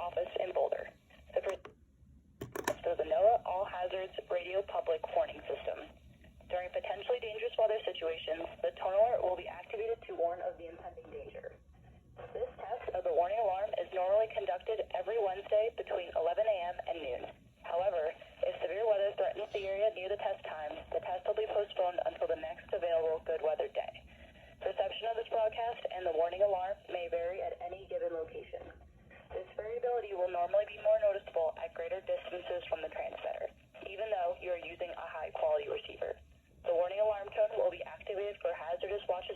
office in Boulder. The NOAA All Hazards Radio Public Warning System. During potentially dangerous weather situations, the tone alert will be activated to warn of the impending danger. This test of the warning alarm is normally conducted every Wednesday between 11 a.m. and noon. However, if severe weather threatens the area near the test time, the test will be postponed until the next available good weather day. Reception of this broadcast and the warning alarm may vary at any given location. This variability will normally be more noticeable at greater distances from the transmitter, even though you are using a high-quality receiver. The warning alarm tone will be activated for hazardous watches